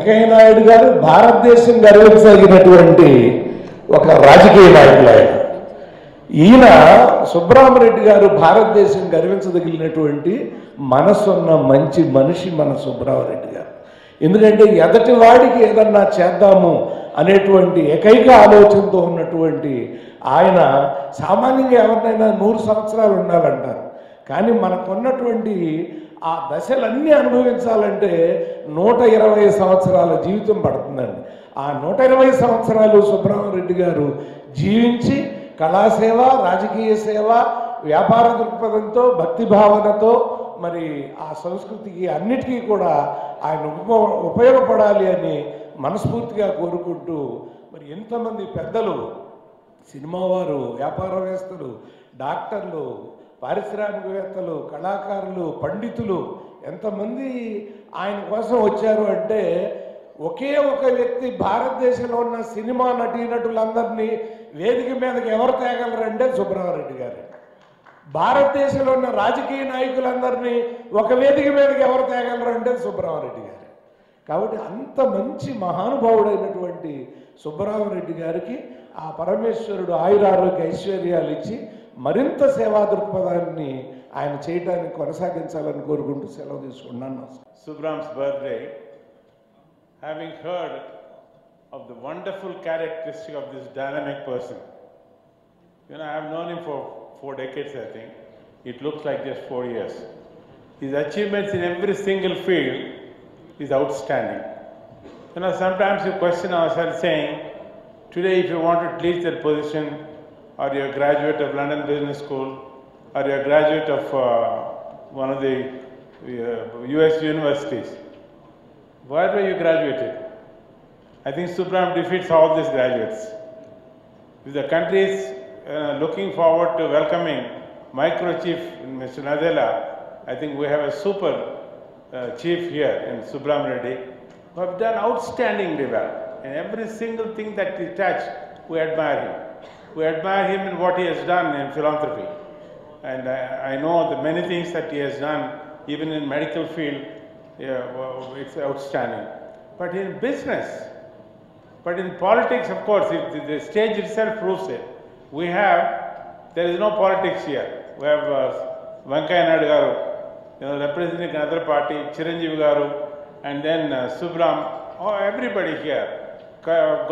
వెంకయ్య నాయుడు గారు భారతదేశం గర్వించదగినటువంటి ఒక రాజకీయ నాయకులు ఆయన. ఈయన సుబ్రహ్మరెడ్డి గారు భారతదేశం గర్వించదగినటువంటి మనసున్న మంచి మనిషి మన సుబ్రహ్మరెడ్డి గారు. ఎందుకంటే ఎదటి వాడికి ఏదన్నా చేద్దాము అనేటువంటి ఏకైక ఆలోచనతో ఉన్నటువంటి ఆయన సామాన్యంగా ఎవరినైనా 100 సంవత్సరాలు ఉండాలంటారు. కానీ మనకున్నటువంటి ఆ దశలన్నీ అనుభవించాలంటే 120 సంవత్సరాల జీవితం పడుతుందండి. ఆ 120 సంవత్సరాలు సుబ్రహ్మరెడ్డి గారు జీవించి కళాసేవ, రాజకీయ సేవ, వ్యాపార దృక్పథంతో, భక్తి భావనతో మరి ఆ సంస్కృతికి అన్నిటికీ కూడా ఆయన ఉపయోగపడాలి అని మనస్ఫూర్తిగా కోరుకుంటూ మరి ఎంతమంది పెద్దలు, సినిమా వారు, వ్యాపారవేత్తలు, డాక్టర్లు, పారిశ్రామికవేత్తలు, కళాకారులు, పండితులు ఎంతమంది ఆయన కోసం వచ్చారు అంటే ఒకే ఒక వ్యక్తి భారతదేశంలో ఉన్న సినిమా నటీనటులందరినీ వేదిక మీదకి ఎవరు తేగలరంటే సుబ్రహ్మరెడ్డి గారు. భారతదేశంలో ఉన్న రాజకీయ నాయకులందరినీ ఒక వేదిక మీదకి ఎవరు తేగలరంటే సుబ్రహ్మరెడ్డి గారు. కాబట్టి అంత మంచి మహానుభావుడైనటువంటి సుబ్రహ్మరెడ్డి గారికి ఆ పరమేశ్వరుడు ఆయురారోగ్య ఐశ్వర్యాలు ఇచ్చి మరింత సేవా దృక్పథాన్ని ఆయన చేయడానికి కొనసాగించాలని కోరుకుంటూ సెలవు తీసుకున్నాను. Subram's birthday, having heard of the wonderful characteristic of this dynamic person. You know, I have known him for 4 decades, I think. It looks like just 4 years. His achievements in every single field is outstanding. You know, sometimes you question ourselves saying, today if you want to reach that position, or you're a graduate of London Business School, or you're a graduate of one of the US universities, where were you graduated? I think Subram defeats all these graduates. If the country is looking forward to welcoming Microchief Mr. Nadella, I think we have a super chief here in Subram Reddy, who have done outstandingly well. And every single thing that he touched, we admire him. We admire him in what he has done in philanthropy. And I know the many things that he has done, even in medical field, it's outstanding. But in business, but in politics, of course, the stage itself proves it. There is no politics here. We have Venkaiah Naidu garu, representing another party, Chiranjeevi garu, and then Subram, everybody here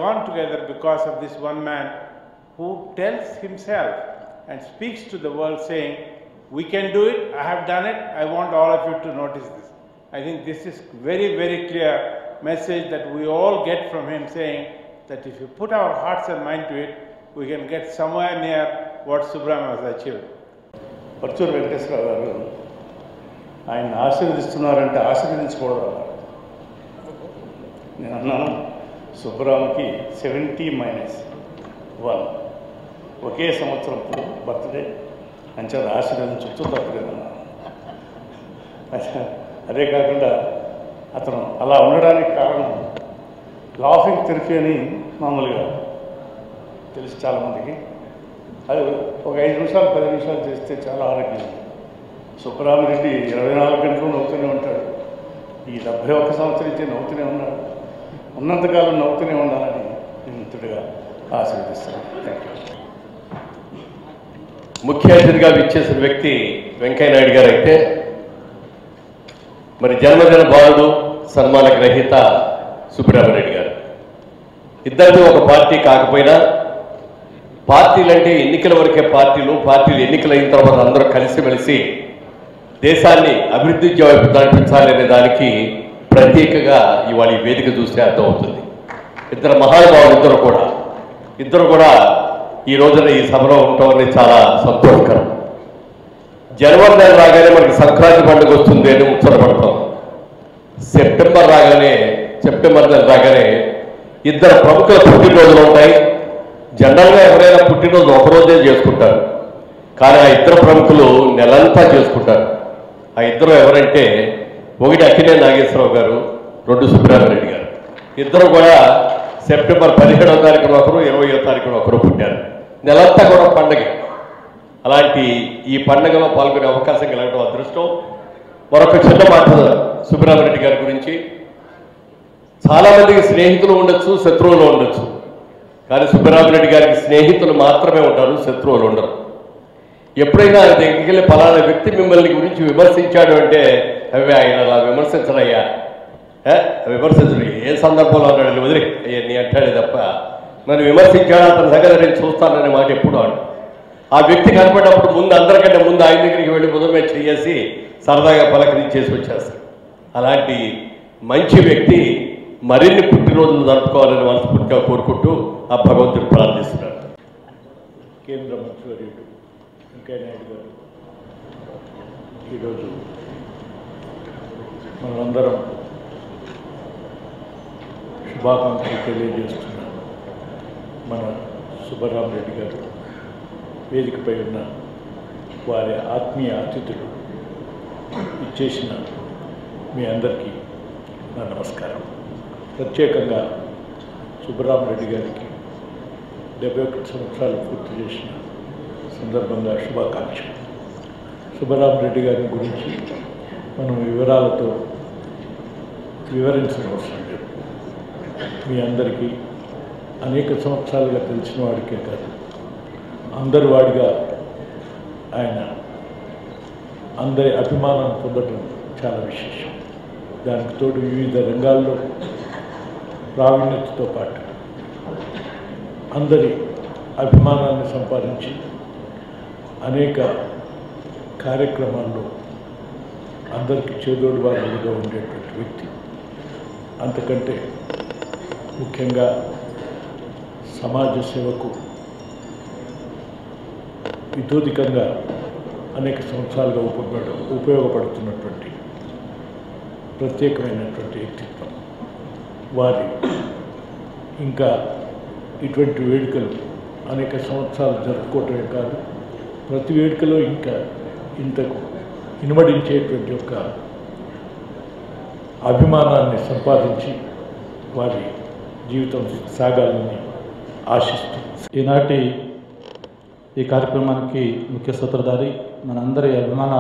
gone together because of this one man who tells himself and speaks to the world saying, we can do it, I have done it, I want all of you to notice this. I think this is very, very clear message that we all get from him, saying that if you put our hearts and mind to it, we can get somewhere near what Subram has achieved. Parchur Venkateswararao గారు ఆయన ఆశీర్వదిస్తున్నారంటే ఆశీర్వదించకూడదు. నేను అన్నాను సుబ్రామ్కి 70-1 ఒకే సంవత్సరం birthday అంచేత ఆశీర్వదించవచ్చు తప్పలేదన్నా. అదే కాకుండా అతను అలా ఉండడానికి కారణం లాఫింగ్ థెరపీ అని మామూలుగా తెలుసు చాలామందికి. అది ఒక 5 నిమిషాలు 10 నిమిషాలు చేస్తే చాలా ఆరోగ్యం. సుబ్రహ్మరెడ్డి 24 గంటలు నవ్వుతూనే ఉంటాడు. ఈ 71 సంవత్సరం నుంచి నవ్వుతూనే ఉన్నాడు. ఉన్నంతకాలం నవ్వుతూనే ఉండాలని నేను మిత్రుడిగా ఆశీర్వదిస్తాను. Thank you. ముఖ్య అతిథిగా విచ్చేసిన వ్యక్తి వెంకయ్య నాయుడు గారు అయితే, మరి జన్మదిన బాలుడు సన్మాన గ్రహీత సుబ్రహ్మరెడ్డి గారు. ఇద్దరిది ఒక పార్టీ కాకపోయినా పార్టీలు అంటే ఎన్నికల వరకే పార్టీలు ఎన్నికలు అయిన తర్వాత అందరూ కలిసిమెలిసి దేశాన్ని అభివృద్ధి వైపు నడిపించాలనే దానికి ప్రత్యేకంగా ఇవాళ ఈ వేదిక చూస్తే అర్థమవుతుంది. ఇద్దరు మహానుభావులు ఇద్దరు కూడా ఈ రోజున ఈ సభలో ఉండటం అనేది చాలా సంతోషకరం. జనవరి నెల రాగానే మనకి సంక్రాంతి పండుగ వస్తుంది అని ఉత్సాహపడతాం. సెప్టెంబర్ నెల రాగానే ఇద్దరు ప్రముఖుల పుట్టినరోజులు ఉంటాయి. జనరల్గా ఎవరైనా పుట్టినరోజు ఒకరోజే చేసుకుంటారు, కానీ ఆ ఇద్దరు ప్రముఖులు నెలంతా చేసుకుంటారు. ఆ ఇద్దరు ఎవరంటే, ఒకటి అక్కినేని నాగేశ్వరరావు గారు, 2 సుబ్రహ్మరెడ్డి గారు. ఇద్దరు కూడా సెప్టెంబర్ 17వ తారీఖున ఒకరు, 20వ తారీఖున ఒకరు పుట్టారు. నెలంతా కూడా పండగ. అలాంటి ఈ పండుగలో పాల్గొనే అవకాశం కలగడం అదృష్టం. మరొక చిన్న మాట సుబ్రహ్మరెడ్డి గారి గురించి, చాలా మందికి స్నేహితులు ఉండొచ్చు, శత్రువులు ఉండొచ్చు. కానీ సుబ్బరామిరెడ్డి గారికి స్నేహితులు మాత్రమే ఉంటారు, శత్రువులు ఉండరు. ఎప్పుడైనా ఆయన దగ్గరికి వెళ్ళి ఫలానా వ్యక్తి మిమ్మల్ని గురించి విమర్శించాడు అంటే అవి ఆయన అలా విమర్శించరయ్యా, విమర్శించడు, ఏ సందర్భంలో అన్నాడు వదిలి అవన్నీ అంటాడే తప్ప నన్ను విమర్శించాడు అతని దగ్గర నేను చూస్తాననే మాట ఎప్పుడు అన్నాడు. ఆ వ్యక్తి కనపడినప్పుడు ముందు అందరికంటే ముందు ఆయన దగ్గరికి వెళ్ళి ముదమే చేసి సరదాగా పలకరించేసి వచ్చేస్తాడు. అలాంటి మంచి వ్యక్తి మరిన్ని పుట్టినరోజులు జరుపుకోవాలని మనస్ఫూర్తిగా కోరుకుంటూ ఆ భగవంతుడు ప్రార్థిస్తున్నాడు. కేంద్ర మంత్రివర్యుడు వెంకయ్య నాయుడు గారు ఈరోజు మనమందరం శుభాకాంక్షలు తెలియజేస్తున్నాం. మన సుబ్బరామిరెడ్డి గారు వేదికపై ఉన్న వారి ఆత్మీయ అతిథులు ఇచ్చేసిన మీ అందరికీ నా నమస్కారం. ప్రత్యేకంగా సుబ్బరామిరెడ్డి గారికి 71 సంవత్సరాలు పూర్తి చేసిన సందర్భంగా శుభాకాంక్షలు. సుబ్బరామిరెడ్డి గారి గురించి మనం వివరాలతో వివరించిన అవసరం లేదు. మీ అందరికీ అనేక సంవత్సరాలుగా తెలిసిన వాడికే కాదు, అందరి వాడిగా ఆయన అందరి అభిమానాన్ని పొందడం చాలా విశేషం. దానికి తోడు వివిధ రంగాల్లో ప్రావీణ్యతతో పాటు అందరి అభిమానాన్ని సంపాదించి అనేక కార్యక్రమాల్లో అందరికీ చేదోడు వారుగా ఉండేటువంటి వ్యక్తి. అంతకంటే ముఖ్యంగా సమాజ సేవకు ఇతోధికంగా అనేక సంవత్సరాలుగా ఉపయోగపడుతున్నటువంటి ప్రత్యేకమైనటువంటి వ్యక్తిత్వం. వారి ఇంకా ఇటువంటి వేడుకలు అనేక సంవత్సరాలు జరుపుకోవటమే కాదు, ప్రతి వేడుకలో ఇంకా ఇంతకు ఇనుమడించేటువంటి యొక్క అభిమానాన్ని సంపాదించి వారి జీవితం సాగాలని ఆశిస్తూ ఈనాటి ఈ కార్యక్రమానికి ముఖ్య సూత్రధారి మనందరి అభిమాన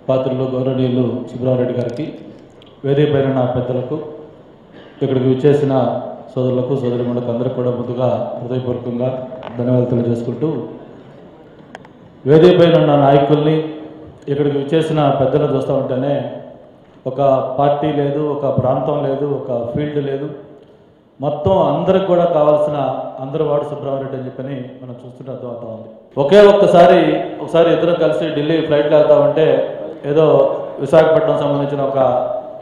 పాత్రలు గౌరవనీయులు సుబ్బరామిరెడ్డి గారికి, వేదికపైన నా పెద్దలకు, ఇక్కడికి విచ్చేసిన సోదరులకు సోదరిమణులకు అందరికీ కూడా ముందుగా హృదయపూర్వకంగా ధన్యవాదాలు తెలియజేసుకుంటూ, వేదికపైన ఉన్న నాయకుల్ని, ఇక్కడికి విచ్చేసిన పెద్దలను చూస్తూ ఉంటేనే ఒక పార్టీ లేదు, ఒక ప్రాంతం లేదు, ఒక ఫీల్డ్ లేదు, మొత్తం అందరికి కూడా కావాల్సిన అందరూ వాడు సుబ్బరామిరెడ్డి అని చెప్పని మనం చూస్తుంటే అర్థమవుతా ఉంది. ఒకసారి ఇద్దరు కలిసి ఢిల్లీ ఫ్లైట్లో వెళ్తా ఉంటే ఏదో విశాఖపట్నం సంబంధించిన ఒక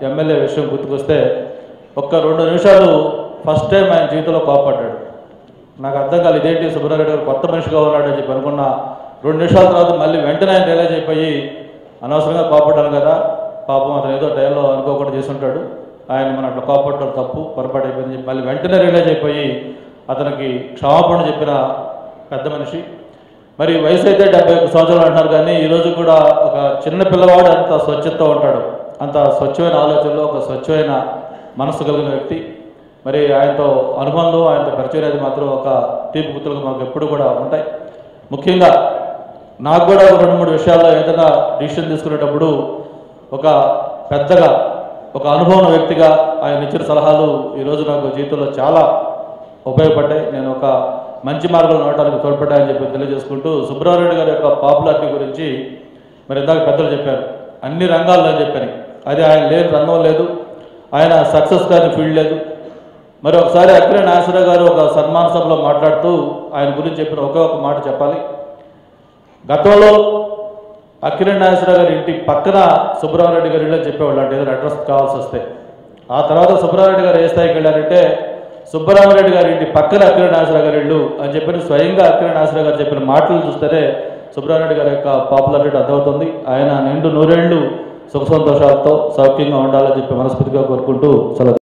ఎమ్మెల్యే విషయం గుర్తుకొస్తే ఒక్క 2 నిమిషాలు ఫస్ట్ టైం ఆయన జీవితంలో కోపడ్డాడు. నాకు అర్థం కాదు, ఇదేంటి సుబ్బరామిరెడ్డి గారు కొత్త మనిషిగా ఉన్నాడని చెప్పి అనుకున్న 2 నిమిషాల తర్వాత మళ్ళీ వెంటనే ఆయన రియలైజ్ అయిపోయి అనవసరంగా కోపడ్డాను కదా, పాపం అతను ఏదో టైంలో అనుకోకుండా చేసి ఉంటాడు, ఆయన మన అట్లా కోపడటం తప్పు, పొరపాటు అయిపోయిందని చెప్పి మళ్ళీ వెంటనే రియలైజ్ అయిపోయి అతనికి క్షమాపణ చెప్పిన పెద్ద మనిషి. మరి వయసు అయితే 71 సంవత్సరాలు అంటున్నారు, కానీ ఈరోజు కూడా ఒక చిన్న పిల్లవాడు అంత స్వచ్ఛతతో ఉంటాడు, అంత స్వచ్ఛమైన ఆలోచనలో ఒక స్వచ్ఛమైన మనస్సు కలిగిన వ్యక్తి. మరి ఆయనతో అనుబంధం, ఆయనతో పరిచయం అనేది మాత్రం ఒక తీపి గుర్తులుగా మాకు ఎప్పుడు కూడా ఉంటాయి. ముఖ్యంగా నాకు కూడా 2-3 విషయాల్లో ఏదైనా డిసిషన్ తీసుకునేటప్పుడు ఒక పెద్దగా ఒక అనుభవం వ్యక్తిగా ఆయన ఇచ్చిన సలహాలు ఈరోజు నాకు జీవితంలో చాలా ఉపయోగపడ్డాయి. నేను ఒక మంచి మార్గంలో నడవడానికి తోడ్పడ్డాయని చెప్పి తెలియజేసుకుంటూ, సుబ్బరామిరెడ్డి గారి యొక్క పాపులారిటీ గురించి మరి ఇందాక పెద్దలు చెప్పారు, అన్ని రంగాల్లో అని చెప్పాను. అది ఆయన లేని రంగం లేదు, ఆయన సక్సెస్ కానీ ఫీల్డ్ లేదు. మరి ఒకసారి అక్కినేని నాగేశ్వరరావు గారు ఒక సన్మాన సభలో మాట్లాడుతూ ఆయన గురించి చెప్పిన ఒకే ఒక మాట చెప్పాలి. గతంలో అక్కినేని నాగేశ్వరరావు గారి ఇంటి పక్కన సుబ్బరామిరెడ్డి గారి ఇల్లు అని చెప్పేవాళ్ళు, అంటే ఏదైనా అడ్రస్ కావాల్సి వస్తే. ఆ తర్వాత సుబ్బరామిరెడ్డి గారు ఏ స్థాయికి వెళ్ళారంటే సుబ్బరామిరెడ్డి గారి ఇంటి పక్కన అక్కినేని నాగేశ్వరరావు గారి ఇల్లు అని చెప్పి స్వయంగా అక్కినేని నాగేశ్వరరావు గారు చెప్పిన మాటలు చూస్తేనే సుబ్బరామిరెడ్డి గారి యొక్క పాపులారిటీ అర్థమవుతుంది. ఆయన నిండు 100 ఏళ్ళు సుఖ సంతోషాలతో సౌఖ్యంగా ఉండాలని చెప్పి మనస్ఫూర్తిగా కోరుకుంటూ సెలవు.